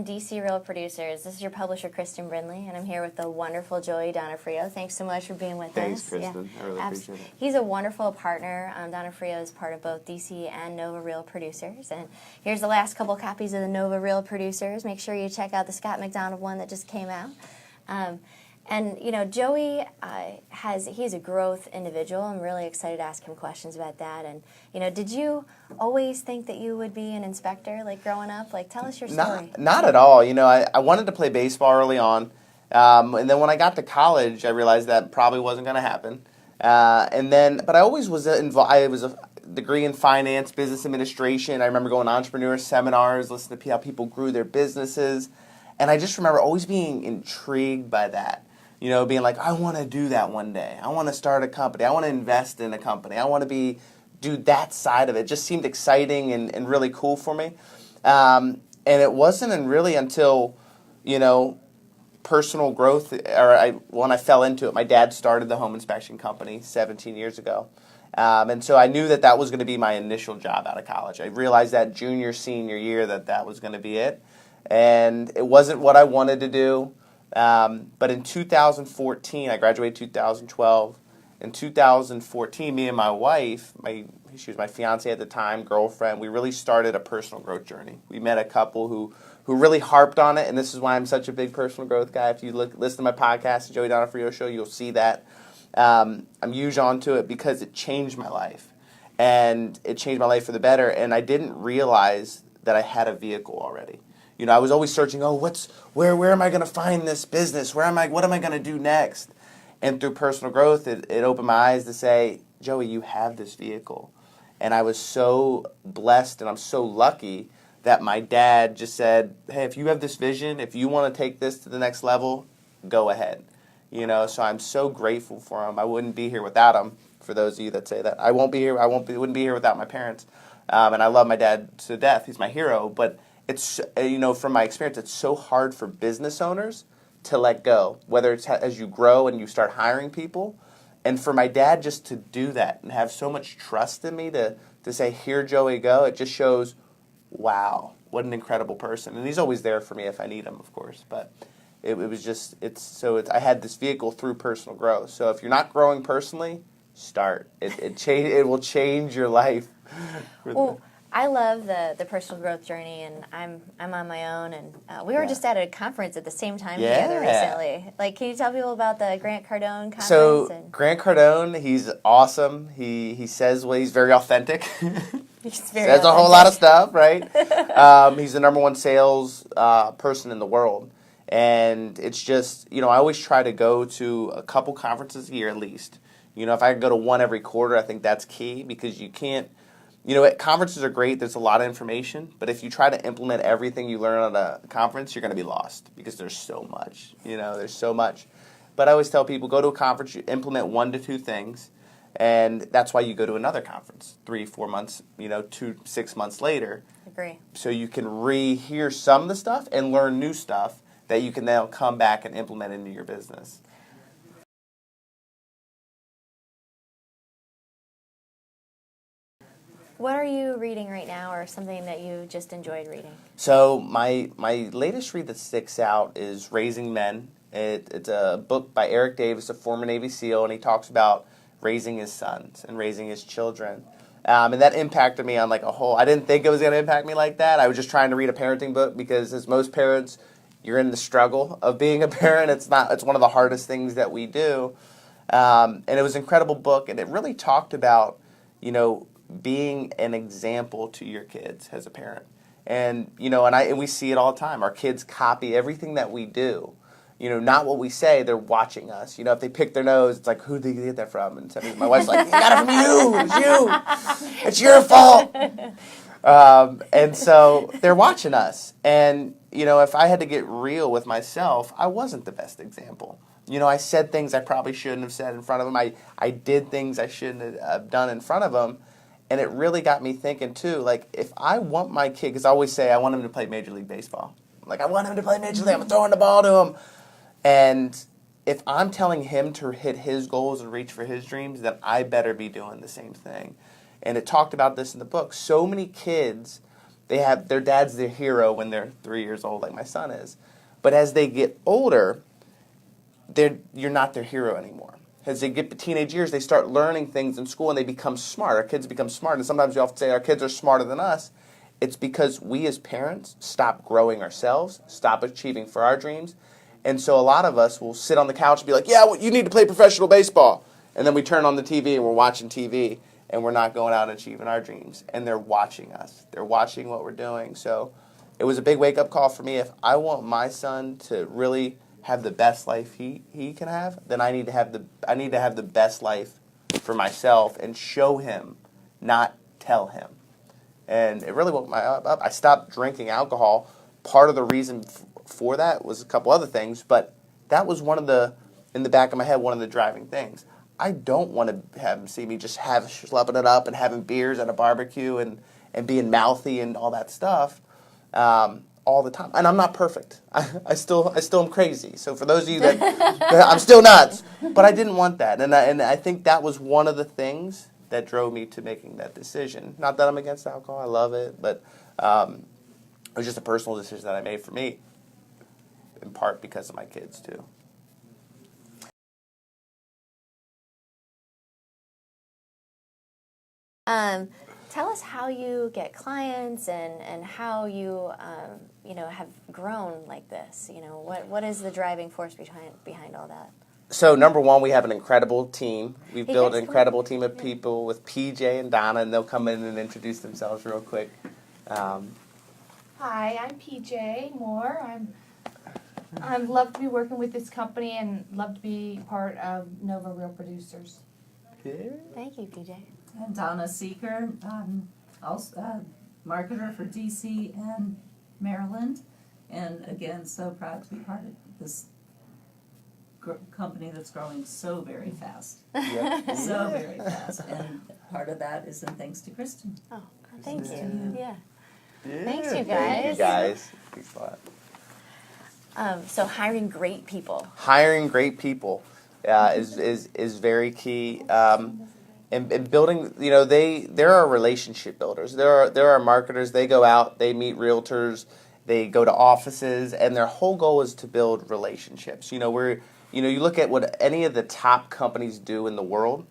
DC Real Producers. This is your publisher, Kristen Brindley, and I'm here with the wonderful Joey Donofrio. Thanks so much for being with us. Thanks, Kristen. I really appreciate it. He's a wonderful partner. Donofrio is part of both DC and Nova Real Producers. And here's the last couple copies of the Nova Real Producers. Make sure you check out the Scott McDonald one that just came out. And, you know, Joey he's a growth individual. I'm really excited to ask him questions about that. And, you know, did you always think that you would be an inspector, like, growing up? Like, tell us your story. Not at all. You know, I wanted to play baseball early on. And then when I got to college, I realized that probably wasn't going to happen. But I always was involved. I was a degree in finance, business administration. I remember going to entrepreneur seminars, listening to how people grew their businesses. And I just remember always being intrigued by that. You know, being like, I want to do that one day. I want to start a company. I want to invest in a company. I want to do that side of it. It just seemed exciting and really cool for me. And it wasn't really until, you know, personal growth, when I fell into it. My dad started the home inspection company 17 years ago. And so I knew that was going to be my initial job out of college. I realized that junior, senior year that was going to be it. And it wasn't what I wanted to do. But in 2014, I graduated 2012. In 2014, me and my wife, she was my fiance at the time, girlfriend, we really started a personal growth journey. We met a couple who really harped on it, and this is why I'm such a big personal growth guy. If you listen to my podcast, the Joey Donofrio Show, you'll see that. I'm huge onto it because it changed my life. And it changed my life for the better, and I didn't realize that I had a vehicle already. You know, I was always searching, where am I going to find this business? What am I going to do next? And through personal growth, it opened my eyes to say, Joey, you have this vehicle. And I was so blessed and I'm so lucky that my dad just said, hey, if you have this vision, if you want to take this to the next level, go ahead. You know, so I'm so grateful for him. I wouldn't be here without him, for those of you that say that. I wouldn't be here without my parents. And I love my dad to death. He's my hero. But it's, you know, from my experience, it's so hard for business owners to let go, whether it's as you grow and you start hiring people. And for my dad just to do that and have so much trust in me to say, here, Joey, go, it just shows, wow, what an incredible person. And he's always there for me if I need him, of course. But I had this vehicle through personal growth. So if you're not growing personally, start. It will change your life. Well, I love the personal growth journey, and I'm on my own, and we were just at a conference at the same time together recently. Like, can you tell people about the Grant Cardone conference? So Grant Cardone, he's awesome. He says he's very authentic. Says a whole lot of stuff, right? He's the number one sales person in the world, and it's just, you know, I always try to go to a couple conferences a year at least. You know, if I could go to one every quarter, I think that's key because you can't. You know, conferences are great. There's a lot of information. But if you try to implement everything you learn at a conference, you're going to be lost because there's so much. You know, there's so much. But I always tell people, go to a conference, you implement 1 to 2 things. And that's why you go to another conference 3-4 months, 2-6 months later. Agree. So you can rehear some of the stuff and learn new stuff that you can now come back and implement into your business. What are you reading right now, or something that you just enjoyed reading? So my latest read that sticks out is Raising Men. It's a book by Eric Davis, a former Navy SEAL, and he talks about raising his sons and raising his children. And that impacted me on like a whole. I didn't think it was going to impact me like that. I was just trying to read a parenting book because, as most parents, you're in the struggle of being a parent. It's one of the hardest things that we do. And it was an incredible book, and it really talked about, being an example to your kids as a parent. And, and we see it all the time. Our kids copy everything that we do. Not what we say, they're watching us. If they pick their nose, it's like, who did they get that from? And my wife's like, you got it from you. It's you. It's your fault. And so they're watching us. And, if I had to get real with myself, I wasn't the best example. I said things I probably shouldn't have said in front of them. I did things I shouldn't have done in front of them. And it really got me thinking, too, like, if I want my kid, because I always say I want him to play Major League Baseball. Like, I want him to play Major League. I'm throwing the ball to him. And if I'm telling him to hit his goals and reach for his dreams, then I better be doing the same thing. And it talked about this in the book. So many kids their dad's their hero when they're 3 years old, like my son is. But as they get older, you're not their hero anymore. As they get to teenage years, they start learning things in school and they become smart. Our kids become smart, and sometimes we often say our kids are smarter than us. It's because we as parents stop growing ourselves, stop achieving for our dreams. And so a lot of us will sit on the couch and be like, yeah, well, you need to play professional baseball. And then we turn on the TV and we're watching TV and we're not going out and achieving our dreams. And they're watching us. They're watching what we're doing. So it was a big wake-up call for me. If I want my son to really have the best life he can have, then I need to have the best life for myself and show him, not tell him. And it really woke my up. I stopped drinking alcohol. Part of the reason for that was a couple other things, but that was in the back of my head, one of the driving things. I don't want to have him see me just schlepping it up and having beers at a barbecue and being mouthy and all that stuff all the time. And I'm not perfect. I still am crazy. So for those of you that I'm still nuts, but I didn't want that. And I think that was one of the things that drove me to making that decision. Not that I'm against alcohol. I love it, but it was just a personal decision that I made for me, in part because of my kids too. Tell us how you get clients and how you have grown like this. What is the driving force behind all that? So number one, we have an incredible team. We've built an incredible team of people with PJ and Donna, and they'll come in and introduce themselves real quick. Hi, I'm PJ Moore. I'm love to be working with this company and love to be part of Nova Real Producers. Yeah. Thank you, PJ. And Donna Seeker, also marketer for DC and Maryland, and again, so proud to be part of this company that's growing so very fast. Yeah. So very fast, and part of that is in thanks to Kristen. Oh, thank Yeah. you. Yeah. Yeah. Thanks, you Thank you guys. guys. Thanks a lot. So hiring great people. Hiring great people is very key. And building, there are relationship builders. There are marketers. They go out, they meet realtors, they go to offices, and their whole goal is to build relationships. You look at what any of the top companies do in the world.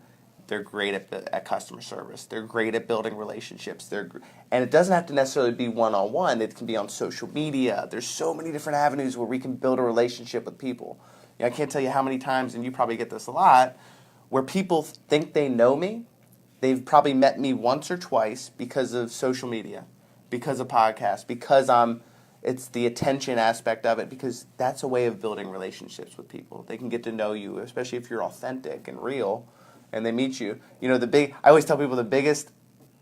They're great at customer service. They're great at building relationships. And it doesn't have to necessarily be one-on-one. It can be on social media. There's so many different avenues where we can build a relationship with people. I can't tell you how many times, and you probably get this a lot, where people think they know me. They've probably met me once or twice because of social media, because of podcasts, because it's the attention aspect of it, because that's a way of building relationships with people. They can get to know you, especially if you're authentic and real, and they meet you. I always tell people the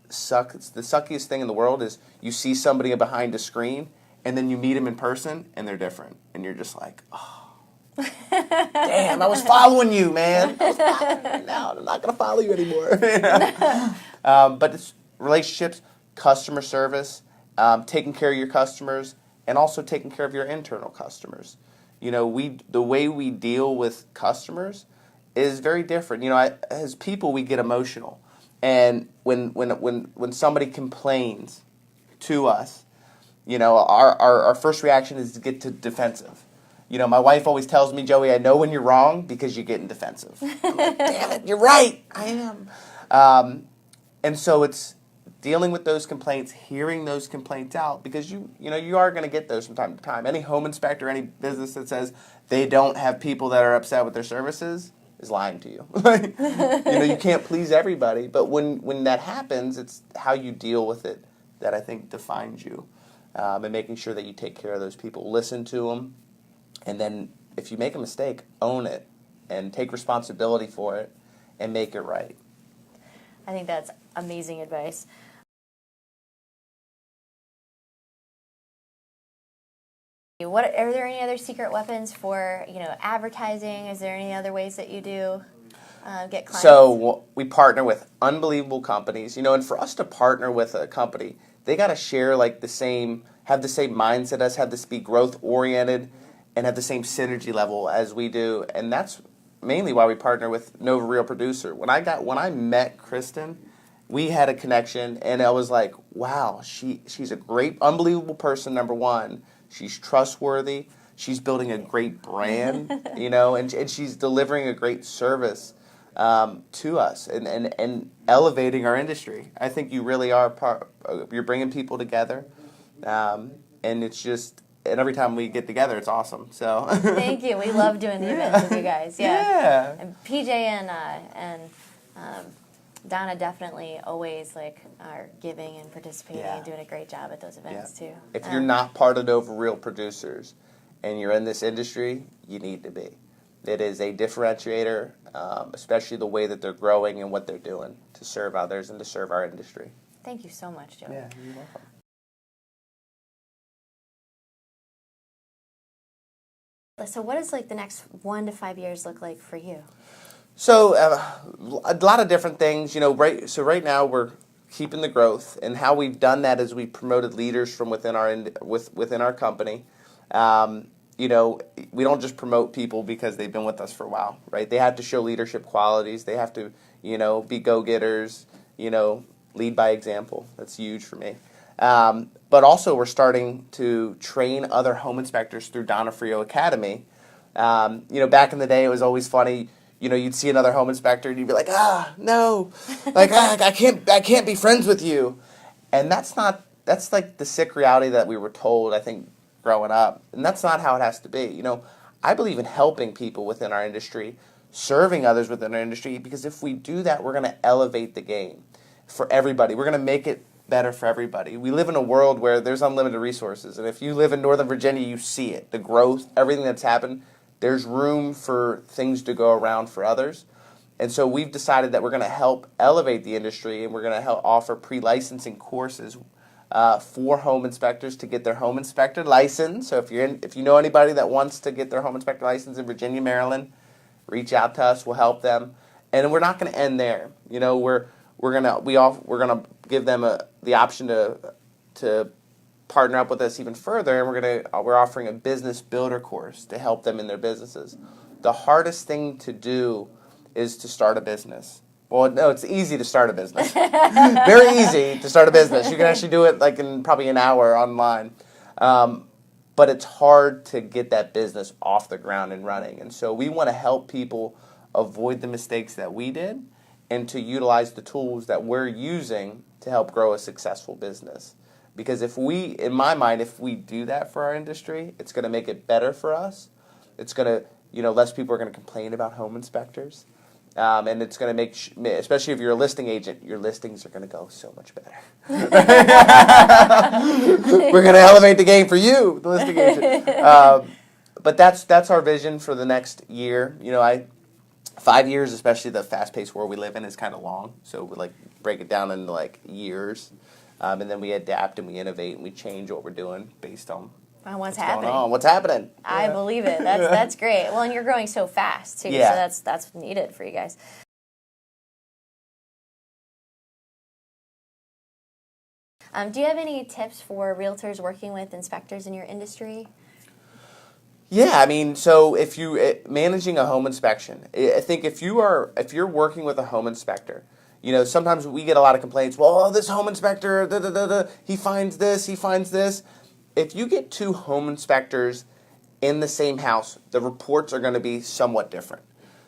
suckiest thing in the world is you see somebody behind a screen, and then you meet them in person, and they're different. And you're just like, oh. Damn, I was following you, man. Now I'm not going to follow you anymore. But it's relationships, customer service, taking care of your customers, and also taking care of your internal customers. The way we deal with customers is very different. As people, we get emotional, and when somebody complains to us, our first reaction is to get defensive. My wife always tells me, Joey, I know when you're wrong because you're getting defensive. I'm like, damn it, you're right. I am. And so it's dealing with those complaints, hearing those complaints out, because you are going to get those from time to time. Any home inspector, any business that says they don't have people that are upset with their services is lying to you. You can't please everybody, but when that happens, it's how you deal with it that I think defines you, and making sure that you take care of those people, listen to them. And then if you make a mistake, own it and take responsibility for it and make it right. I think that's amazing advice. Are there any other secret weapons for advertising? Is there any other ways that you do get clients? So we partner with unbelievable companies, and for us to partner with a company, they got to share have the same mindset as us, have this be growth oriented, and have the same synergy level as we do. And that's mainly why we partner with Nova Real Producer. When I met Kristen, we had a connection, and I was like, wow, she's a great, unbelievable person, number one. She's trustworthy. She's building a great brand, and she's delivering a great service to us and elevating our industry. I think you really are you're bringing people together, and it's just, and every time we get together, it's awesome. So Thank you. We love doing the events with you guys. Yeah. And PJ and Donna definitely always are giving and participating and doing a great job at those events too. If you're not part of Nova Real Producers and you're in this industry, you need to be. It is a differentiator, especially the way that they're growing and what they're doing to serve others and to serve our industry. Thank you so much, Joe. Yeah, you're welcome. So what does the next 1 to 5 years look like for you? So a lot of different things, right now we're keeping the growth, and how we've done that is we promoted leaders from within our company. We don't just promote people because they've been with us for a while, right? They have to show leadership qualities. They have to, be go-getters, lead by example. That's huge for me. But also we're starting to train other home inspectors through Donofrio Academy. Back in the day, it was always funny. You'd see another home inspector and you'd be like, no, I can't be friends with you. And that's like the sick reality that we were told, I think, growing up. And that's not how it has to be. I believe in helping people within our industry, serving others within our industry, because if we do that, we're going to elevate the game for everybody. We're going to make it better for everybody. We live in a world where there's unlimited resources. And if you live in Northern Virginia, you see it, the growth, everything that's happened. There's room for things to go around for others. And so we've decided that we're going to help elevate the industry, and we're going to help offer pre-licensing courses for home inspectors to get their home inspector license. So if you know anybody that wants to get their home inspector license in Virginia, Maryland, reach out to us. We'll help them. And we're not going to end there. We're going to give them the option to partner up with us even further, and we're offering a business builder course to help them in their businesses. The hardest thing to do is to start a business. Well, no, it's easy to start a business. Very easy to start a business. You can actually do it in probably an hour online. But it's hard to get that business off the ground and running. And so we want to help people avoid the mistakes that we did and to utilize the tools that we're using to help grow a successful business. Because in my mind, if we do that for our industry, it's going to make it better for us. It's going to, less people are going to complain about home inspectors. And it's going to make, especially if you're a listing agent, your listings are going to go so much better. We're going to elevate the game for you, the listing agent. But that's our vision for the next year. 5 years, especially the fast-paced world we live in, is kind of long. So we break it down into years. And then we adapt and we innovate and we change what we're doing based on what's happening. Going on. What's happening? I believe it. That's great. Well, and you're growing so fast too, yeah. So that's needed for you guys. Do you have any tips for realtors working with inspectors in your industry? Yeah, so if you managing a home inspection, I think if you're working with a home inspector, sometimes we get a lot of complaints. Well, this home inspector, he finds this, he finds this. If you get two home inspectors in the same house, the reports are going to be somewhat different.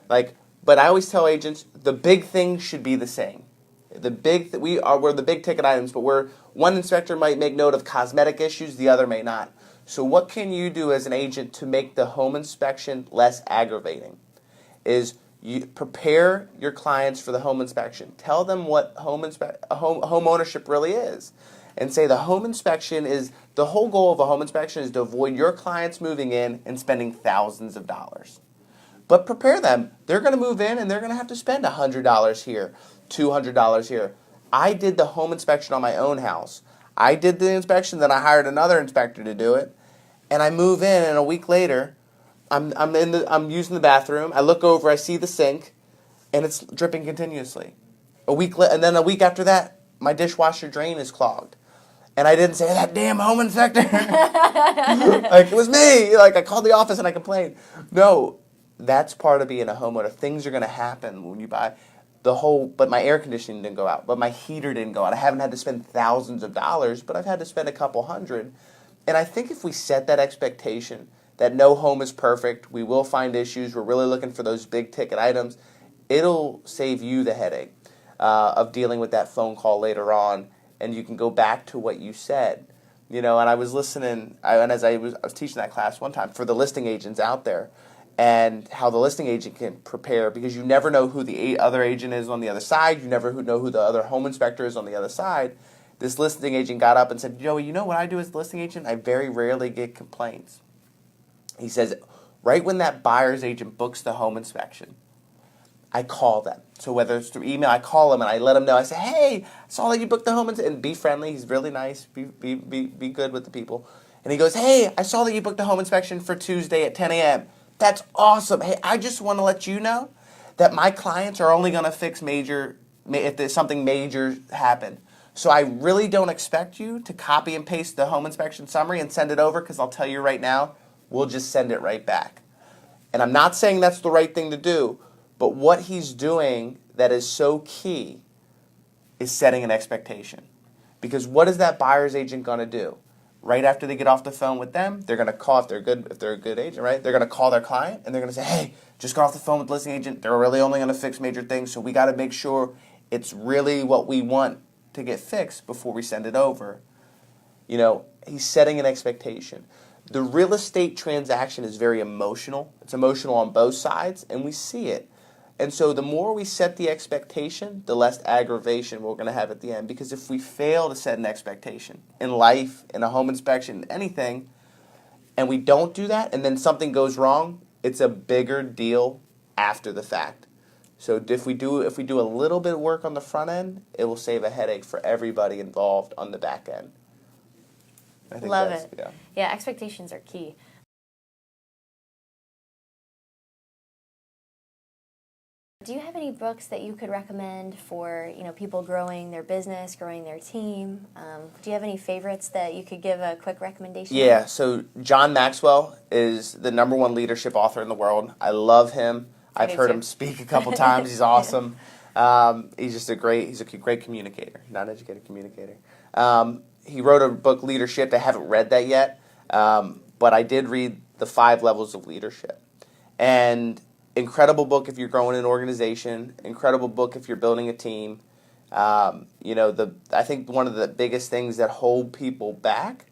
But I always tell agents the big things should be the same. We're the big ticket items, but one inspector might make note of cosmetic issues, the other may not. So what can you do as an agent to make the home inspection less aggravating? Is you prepare your clients for the home inspection. Tell them what home ownership really is. And say the home inspection is, the whole goal of a home inspection is to avoid your clients moving in and spending thousands of dollars. But prepare them. They're going to move in and they're going to have to spend $100 here, $200 here. I did the home inspection on my own house. I did the inspection, then I hired another inspector to do it. And I move in, and a week later, I'm using the bathroom. I look over, I see the sink, and it's dripping continuously. And then a week after that, my dishwasher drain is clogged. And I didn't say, that damn home inspector. It was me. I called the office and I complained. No, that's part of being a homeowner. Things are going to happen when you buy. but my air conditioning didn't go out, but my heater didn't go out. I haven't had to spend thousands of dollars, but I've had to spend a couple hundred. And I think if we set that expectation that no home is perfect, we will find issues, we're really looking for those big ticket items, it'll save you the headache of dealing with that phone call later on, and you can go back to what you said. And I was listening, and as I was teaching that class one time for the listing agents out there, and how the listing agent can prepare, because you never know who the other agent is on the other side. You never know who the other home inspector is on the other side. This listing agent got up and said, Joey, you know what I do as a listing agent? I very rarely get complaints. He says, right when that buyer's agent books the home inspection, I call them. So whether it's through email, I call them and I let them know. I say, hey, I saw that you booked the home inspection. And be friendly. He's really nice. Be good with the people. And he goes, hey, I saw that you booked the home inspection for Tuesday at 10 a.m. That's awesome. Hey, I just want to let you know that my clients are only going to fix if there's something major happened. So I really don't expect you to copy and paste the home inspection summary and send it over, because I'll tell you right now, we'll just send it right back. And I'm not saying that's the right thing to do, but what he's doing that is so key is setting an expectation. Because what is that buyer's agent going to do? Right after they get off the phone with them, they're going to call, if they're a good agent, right? They're going to call their client and they're going to say, hey, just got off the phone with the listing agent. They're really only going to fix major things, so we got to make sure it's really what we want to get fixed before we send it over. He's setting an expectation. The real estate transaction is very emotional. It's emotional on both sides, and we see it. And so the more we set the expectation, the less aggravation we're going to have at the end. Because if we fail to set an expectation in life, in a home inspection, anything, and we don't do that, and then something goes wrong, it's a bigger deal after the fact. So if we do a little bit of work on the front end, it will save a headache for everybody involved on the back end. I think Love it. Yeah. Yeah, expectations are key. Do you have any books that you could recommend for people growing their business, growing their team? Do you have any favorites that you could give a quick recommendation? Yeah, so John Maxwell is the #1 leadership author in the world. I love him. I've heard him speak a couple times. He's awesome. He's just a great communicator, not an educated communicator. He wrote a book, Leadership. I haven't read that yet, but I did read The 5 Levels of Leadership. And incredible book if you're growing an organization. Incredible book if you're building a team. I think one of the biggest things that hold people back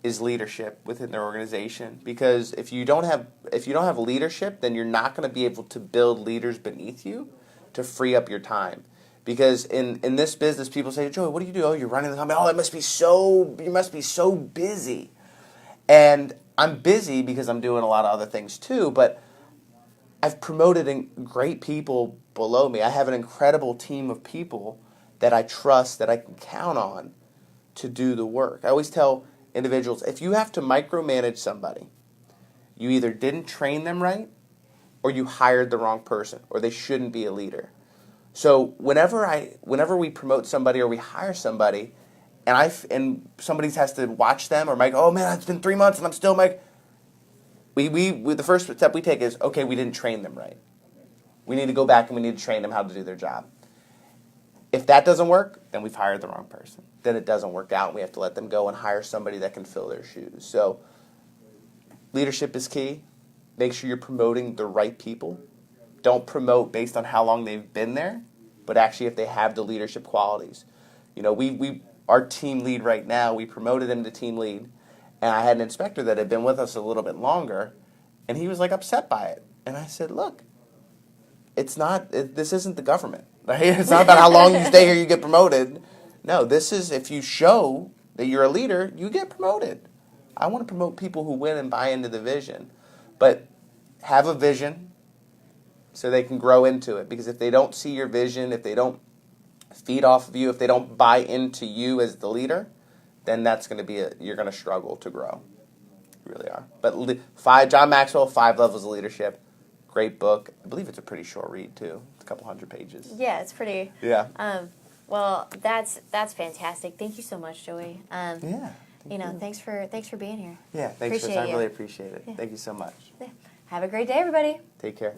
is leadership within their organization. Because if you don't have leadership, then you're not going to be able to build leaders beneath you to free up your time. Because in this business, people say, Joey, what do you do? Oh, you're running the company. Oh, you must be so busy. And I'm busy because I'm doing a lot of other things too, but I've promoted great people below me. I have an incredible team of people that I trust, that I can count on to do the work. I always tell individuals, if you have to micromanage somebody, you either didn't train them right or you hired the wrong person, or they shouldn't be a leader. So whenever we promote somebody or we hire somebody, and somebody has to watch them, or oh man, it's been 3 months and I'm still the first step we take is, okay, we didn't train them right. We need to go back and we need to train them how to do their job. If that doesn't work, then we've hired the wrong person. Then it doesn't work out, and we have to let them go and hire somebody that can fill their shoes. So leadership is key. Make sure you're promoting the right people. Don't promote based on how long they've been there, but actually if they have the leadership qualities. Our team lead right now, we promoted him to team lead, and I had an inspector that had been with us a little bit longer, and he was upset by it. And I said, look, this isn't the government. Right? It's not about how long you stay here, you get promoted. No, this is, if you show that you're a leader, you get promoted. I want to promote people who win and buy into the vision. But have a vision so they can grow into it. Because if they don't see your vision, if they don't feed off of you, if they don't buy into you as the leader, then that's going to be you're going to struggle to grow. You really are. But John Maxwell, 5 Levels of Leadership. Great book. I believe it's a pretty short read too. It's a couple hundred pages. Yeah, it's pretty. Yeah. Well, that's fantastic. Thank you so much, Joey. Yeah. Thanks for being here. Yeah, thanks, Chris. I really appreciate it. Yeah. Thank you so much. Yeah. Have a great day, everybody. Take care.